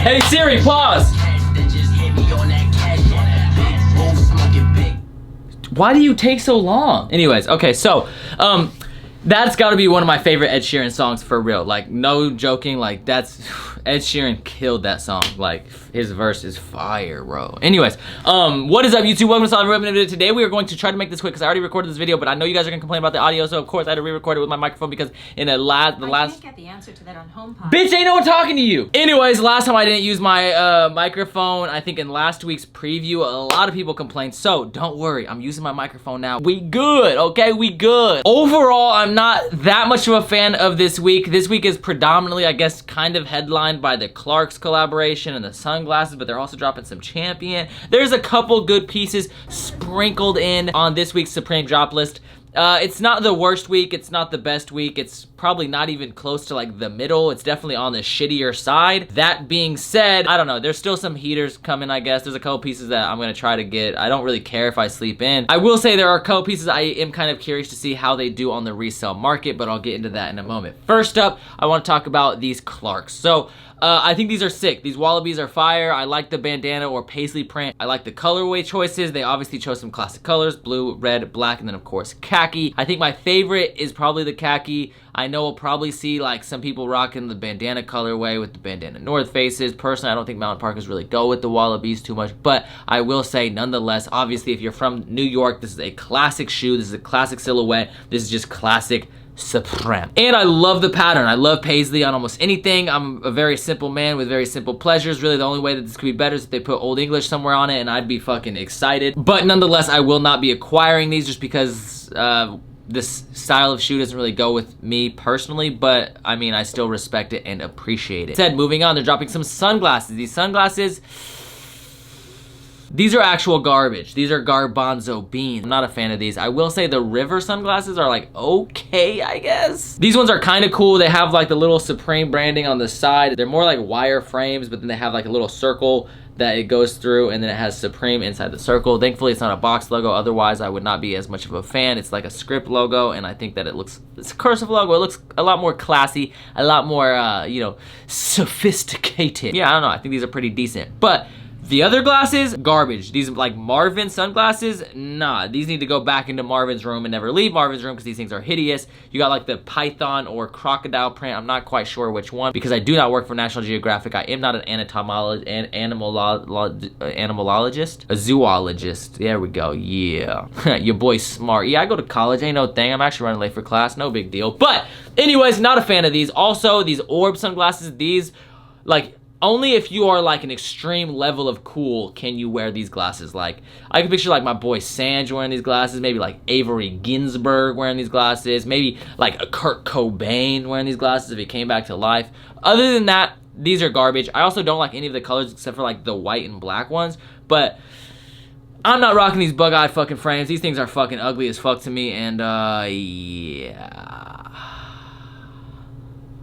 Hey Siri, pause. Why do you take so long? Anyways, okay, so that's gotta be one of my favorite Ed Sheeran songs for real. Like, no joking, like that's Ed Sheeran killed that song. Like, his verse is fire, bro. Anyways, what is up, YouTube? Welcome to Solid Rip video. Today we are going to try to make this quick because I already recorded this video, but I know you guys are gonna complain about the audio, so of course I had to re-record it with my microphone because in the last I can't get the answer to that on HomePod. Bitch, ain't no one talking to you. Anyways, last time I didn't use my microphone. I think in last week's preview, a lot of people complained. So don't worry, I'm using my microphone now. We good, okay? We good. Overall, I'm not that much of a fan of this week. This week is predominantly, I guess, kind of headlined by the Clarks collaboration and the sunglasses, but they're also dropping some Champion. There's a couple good pieces sprinkled in on this week's Supreme drop list. It's not the worst week, it's not the best week, it's probably not even close to like the middle, it's definitely on the shittier side. That being said, I don't know, there's still some heaters coming, I guess. There's a couple pieces that I'm gonna try to get. I don't really care if I sleep in. I will say there are a couple pieces I am kind of curious to see how they do on the resale market, but I'll get into that in a moment. First up, I wanna talk about these Clarks. So, I think these are sick. These wallabies are fire. I like the bandana or paisley print. I like the colorway choices. They obviously chose some classic colors, blue, red, black, and then of course khaki. I think my favorite is probably the khaki. I know we'll probably see like some people rocking the bandana colorway with the bandana North Faces. Personally, I don't think mountain parkas really go with the wallabies too much, but I will say nonetheless, obviously if you're from New York, this is a classic shoe. This is a classic silhouette. This is just classic Supreme. And I love the pattern. I love paisley on almost anything. I'm a very simple man with very simple pleasures. Really the only way that this could be better is if they put Old English somewhere on it and I'd be fucking excited. But nonetheless, I will not be acquiring these just because this style of shoe doesn't really go with me personally, but I mean, I still respect it and appreciate it. Instead, moving on, they're dropping some sunglasses. These sunglasses, these are actual garbage. These are garbanzo beans. I'm not a fan of these. I will say the River sunglasses are like, okay, I guess. These ones are kind of cool. They have like the little Supreme branding on the side. They're more like wire frames, but then they have like a little circle that it goes through and then it has Supreme inside the circle. Thankfully, it's not a box logo. Otherwise, I would not be as much of a fan. It's like a script logo and I think that it's a cursive logo. It looks a lot more classy, a lot more, you know, sophisticated. Yeah, I don't know. I think these are pretty decent. But the other glasses, garbage. These like Marvin sunglasses, nah. These need to go back into Marvin's room and never leave Marvin's room because these things are hideous. You got like the python or crocodile print. I'm not quite sure which one because I do not work for National Geographic. I am not an animalologist, a zoologist. There we go, yeah. Your boy's smart. Yeah, I go to college, ain't no thing. I'm actually running late for class, no big deal. But anyways, not a fan of these. Also, these orb sunglasses, these like, only if you are like an extreme level of cool can you wear these glasses. Like, I can picture like my boy Sanj wearing these glasses, maybe like Avery Ginsberg wearing these glasses, maybe like a Kurt Cobain wearing these glasses if he came back to life. Other than that, these are garbage. I also don't like any of the colors except for like the white and black ones, but I'm not rocking these bug-eyed fucking frames. These things are fucking ugly as fuck to me, and yeah.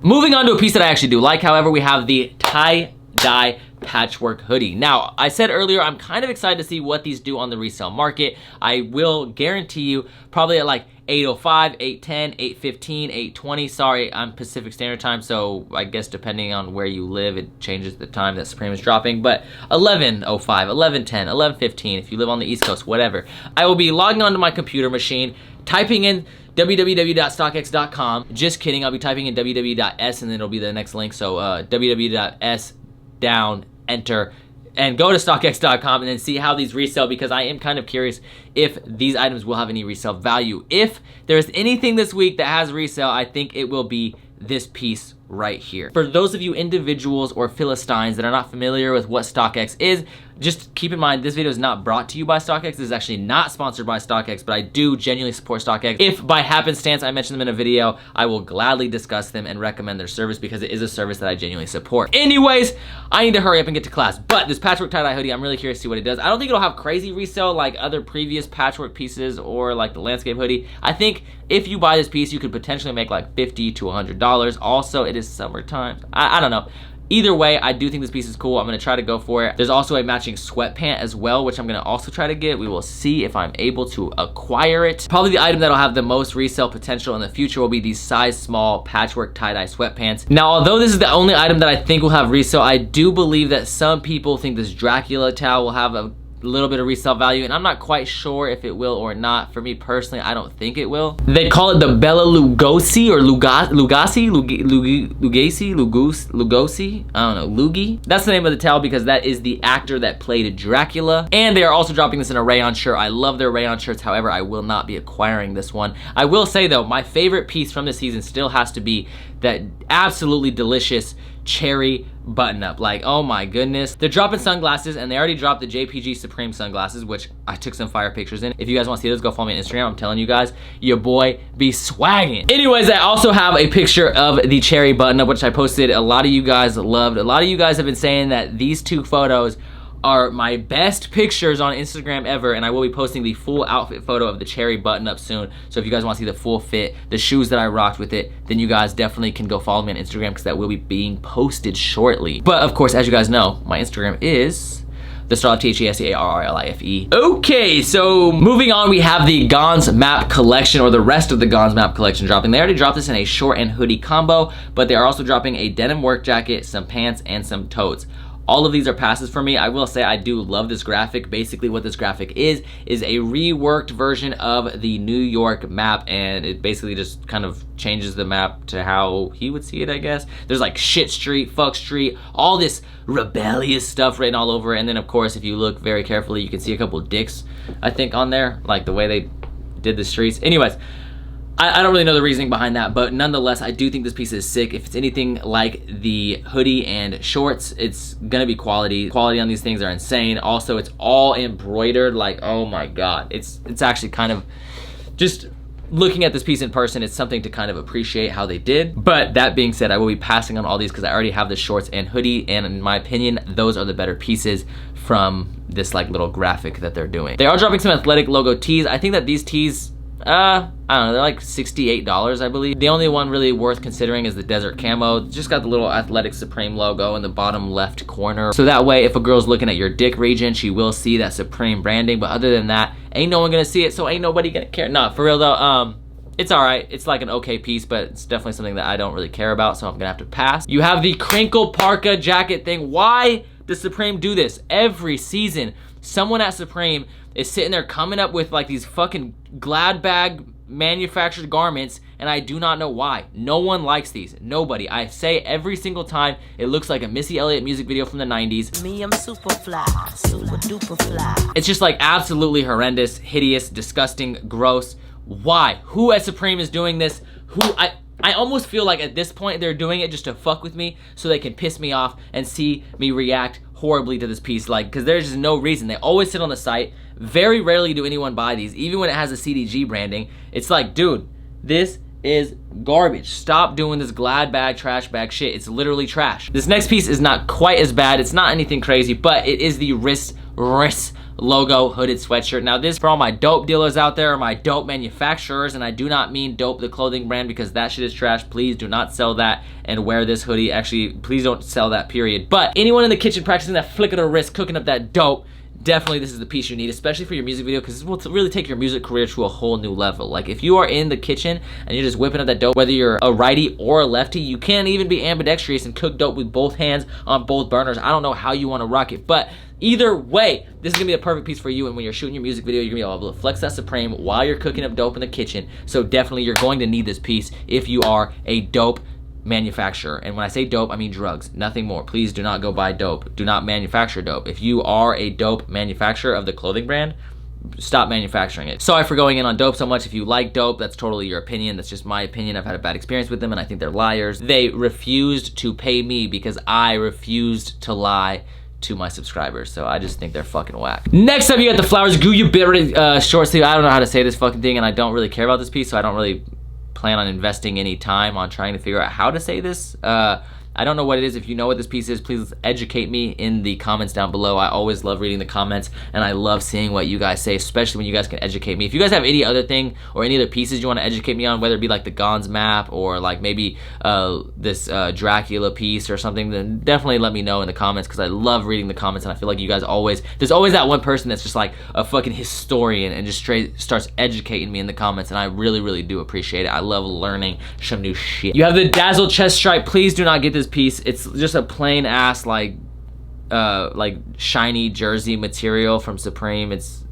Moving on to a piece that I actually do like, however, we have the tie-dye patchwork hoodie. Now, I said earlier, I'm kind of excited to see what these do on the resale market. I will guarantee you, probably at like 8:05, 8:10, 8:15, 8:20. Sorry, I'm Pacific Standard Time, so I guess depending on where you live, it changes the time that Supreme is dropping. But 11:05, 11:10, 11:15, if you live on the East Coast, whatever. I will be logging onto my computer machine, typing in www.stockx.com. Just kidding, I'll be typing in www.s and then it'll be the next link. So www.s down, enter, and go to stockx.com and then see how these resell because I am kind of curious if these items will have any resale value. If there's anything this week that has resale, I think it will be this piece right here. For those of you individuals or Philistines that are not familiar with what StockX is, just keep in mind this video is not brought to you by StockX. This is actually not sponsored by StockX, but I do genuinely support StockX. If by happenstance I mention them in a video, I will gladly discuss them and recommend their service because it is a service that I genuinely support. Anyways, I need to hurry up and get to class, but this patchwork tie-dye hoodie, I'm really curious to see what it does. I don't think it'll have crazy resale like other previous patchwork pieces or like the landscape hoodie. I think if you buy this piece, you could potentially make like $50 to $100. Also, it is summertime. I don't know. Either way, I do think this piece is cool. I'm gonna try to go for it. There's also a matching sweatpant as well, which I'm gonna also try to get. We will see if I'm able to acquire it. Probably the item that'll have the most resale potential in the future will be these size small patchwork tie-dye sweatpants. Now, although this is the only item that I think will have resale, I do believe that some people think this Dracula towel will have a little bit of resale value, and I'm not quite sure if it will or not. For me personally, I don't think it will. They call it the Bela Lugosi or Lugosi, I don't know, Lugi. That's the name of the towel because that is the actor that played Dracula. And they are also dropping this in a rayon shirt. I love their rayon shirts. However, I will not be acquiring this one. I will say though, my favorite piece from this season still has to be that absolutely delicious cherry button up. Like, oh my goodness. They're dropping sunglasses, and they already dropped the JPG Supreme sunglasses, which I took some fire pictures in. If you guys want to see those, go follow me on Instagram. I'm telling you guys, your boy be swagging. Anyways, I also have a picture of the cherry button up, which I posted. A lot of you guys loved. A lot of you guys have been saying that these two photos are my best pictures on Instagram ever, and I will be posting the full outfit photo of the cherry button up soon. So if you guys want to see the full fit, the shoes that I rocked with it, then you guys definitely can go follow me on Instagram because that will be being posted shortly. But of course, as you guys know, my Instagram is the Starlife, THESEARRLIFE. Okay, so moving on, we have the Gonz map collection, or the rest of the Gonz map collection dropping. They already dropped this in a short and hoodie combo, but they are also dropping a denim work jacket, some pants, and some totes. All of these are passes for me. I will say I do love this graphic. Basically what this graphic is a reworked version of the New York map, and it basically just kind of changes the map to how he would see it, I guess. There's like shit street, fuck street, all this rebellious stuff written all over it. And then of course, if you look very carefully, you can see a couple dicks, I think, on there, like the way they did the streets. Anyways, I don't really know the reasoning behind that, but nonetheless, I do think this piece is sick. If it's anything like the hoodie and shorts, it's gonna be quality. Quality on these things are insane. Also, it's all embroidered, like, oh my God. It's actually kind of, just looking at this piece in person, it's something to kind of appreciate how they did. But that being said, I will be passing on all these because I already have the shorts and hoodie, and in my opinion, those are the better pieces from this like little graphic that they're doing. They are dropping some athletic logo tees. I think that these tees, I don't know, they're like $68, I believe. The only one really worth considering is the desert camo. Just got the little Athletic Supreme logo in the bottom left corner. So that way, if a girl's looking at your dick region, she will see that Supreme branding. But other than that, ain't no one gonna see it, so ain't nobody gonna care. Nah, for real though, it's all right. It's like an okay piece, but it's definitely something that I don't really care about, so I'm gonna have to pass. You have the crinkle parka jacket thing. Why does Supreme do this? Every season, someone at Supreme is sitting there coming up with like these fucking glad bag manufactured garments, and I do not know why. No one likes these. Nobody. I say every single time, it looks like a Missy Elliott music video from the 90s. Me, I'm super fly, super duper fly. It's just like absolutely horrendous, hideous, disgusting, gross. Why? Who at Supreme is doing this? I almost feel like at this point they're doing it just to fuck with me so they can piss me off and see me react horribly to this piece, like, because there's just no reason. They always sit on the site. Very rarely do anyone buy these, even when it has a CDG branding. It's like, dude, this is garbage. Stop doing this glad bag, trash bag shit. It's literally trash. This next piece is not quite as bad. It's not anything crazy, but it is the Riss logo hooded sweatshirt. Now this, for all my dope dealers out there, or my dope manufacturers, and I do not mean dope the clothing brand because that shit is trash. Please do not sell that and wear this hoodie. Actually, please don't sell that, period. But anyone in the kitchen practicing that flick of the wrist, cooking up that dope, definitely this is the piece you need, especially for your music video, because this will really take your music career to a whole new level. Like if you are in the kitchen and you're just whipping up that dope, whether you're a righty or a lefty, you can't even be ambidextrous and cook dope with both hands on both burners. I don't know how you want to rock it, but either way, this is gonna be the perfect piece for you. And when you're shooting your music video, you're gonna be able to flex that Supreme while you're cooking up dope in the kitchen. So definitely you're going to need this piece if you are a dope manufacturer. And when I say dope, I mean drugs, nothing more. Please do not go buy dope. Do not manufacture dope. If you are a dope manufacturer of the clothing brand, stop manufacturing it. Sorry for going in on dope so much. If you like dope, that's totally your opinion. That's just my opinion. I've had a bad experience with them and I think they're liars. They refused to pay me because I refused to lie to my subscribers, so I just think they're fucking whack. Next up, you got the Flowers Guya short sleeve. I don't know how to say this fucking thing, and I don't really care about this piece, so I don't really plan on investing any time on trying to figure out how to say this. I I don't know what it is. If you know what this piece is, please educate me in the comments down below. I always love reading the comments, and I love seeing what you guys say, especially when you guys can educate me. If you guys have any other thing or any other pieces you want to educate me on, whether it be like the Gonz map or like maybe this Dracula piece or something, then definitely let me know in the comments, because I love reading the comments, and I feel like you guys always, there's always that one person that's just like a fucking historian and just straight starts educating me in the comments, and I really, really do appreciate it. I love learning some new shit. You have the dazzle chest stripe. Please do not get this piece. It's just a plain ass like shiny jersey material from Supreme. It's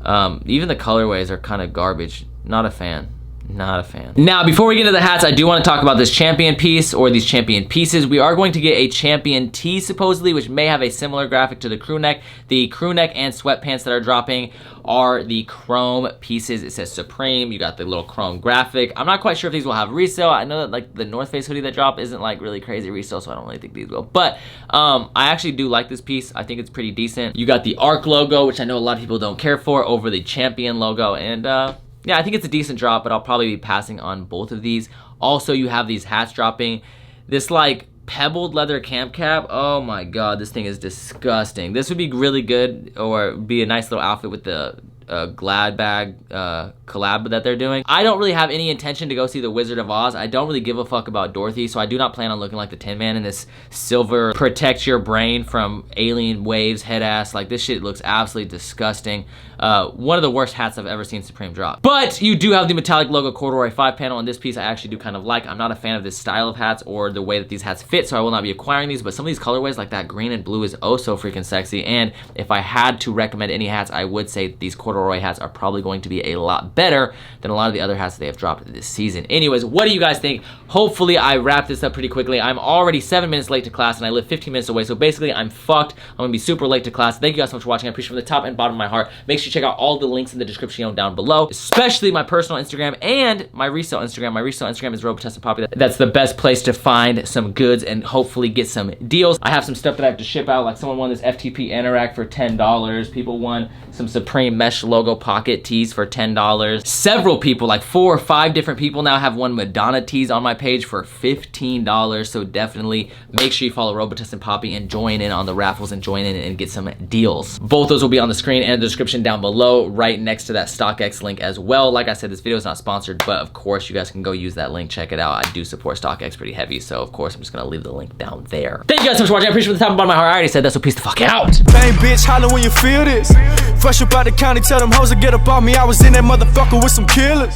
even the colorways are kind of garbage. Not a fan. Not a fan. Now, before we get into the hats, I do want to talk about this champion piece, or these champion pieces. We are going to get a champion tee, supposedly, which may have a similar graphic to the crew neck. The crew neck and sweatpants that are dropping are the chrome pieces. It says Supreme. You got the little chrome graphic. I'm not quite sure if these will have resale. I know that like the North Face hoodie that dropped isn't like really crazy resale, so I don't really think these will. But I actually do like this piece. I think it's pretty decent. You got the ARC logo, which I know a lot of people don't care for, over the champion logo, and yeah, I think it's a decent drop, but I'll probably be passing on both of these. Also, you have these hats dropping. This like pebbled leather camp cap. Oh my god, this thing is disgusting. This would be really good, or be a nice little outfit with the Glad bag collab that they're doing. I don't really have any intention to go see the Wizard of Oz. I don't really give a fuck about Dorothy, so I do not plan on looking like the Tin Man in this silver protect your brain from alien waves head ass. Like, this shit looks absolutely disgusting. One of the worst hats I've ever seen Supreme drop. But you do have the metallic logo corduroy 5 panel, and this piece I actually do kind of like. I'm not a fan of this style of hats or the way that these hats fit, so I will not be acquiring these, but some of these colorways like that green and blue is oh so freaking sexy. And if I had to recommend any hats, I would say these corduroy hats are probably going to be a lot better than a lot of the other hats that they have dropped this season. Anyways, what do you guys think? Hopefully I wrap this up pretty quickly. I'm already 7 minutes late to class, and I live 15 minutes away, so basically I'm fucked. I'm gonna be super late to class. Thank you guys so much for watching. I appreciate it from the top and bottom of my heart. Make sure you check out all the links in the description down below, especially my personal Instagram and my resale Instagram. My resale Instagram is Poppy. That's the best place to find some goods and hopefully get some deals. I have some stuff that I have to ship out, like someone won this FTP anorak for $10. People won some Supreme mesh logo pocket tees for $10. Several people, like 4 or 5 different people now have won Madonna tees on my page for $15. So definitely make sure you follow Poppy and join in on the raffles and join in and get some deals. Both those will be on the screen and the description down below, right next to that StockX link as well. Like I said, this video is not sponsored, but of course you guys can go use that link, check it out. I do support StockX pretty heavy, so of course I'm just gonna leave the link down there. Thank you guys so much for watching. I appreciate it from the top and bottom of my heart. I already said that, so peace the fuck out. Bang bitch, holler when you feel this. Fresh up out the county, tell them hoes to get up on me. I was in that motherfucker with some killers.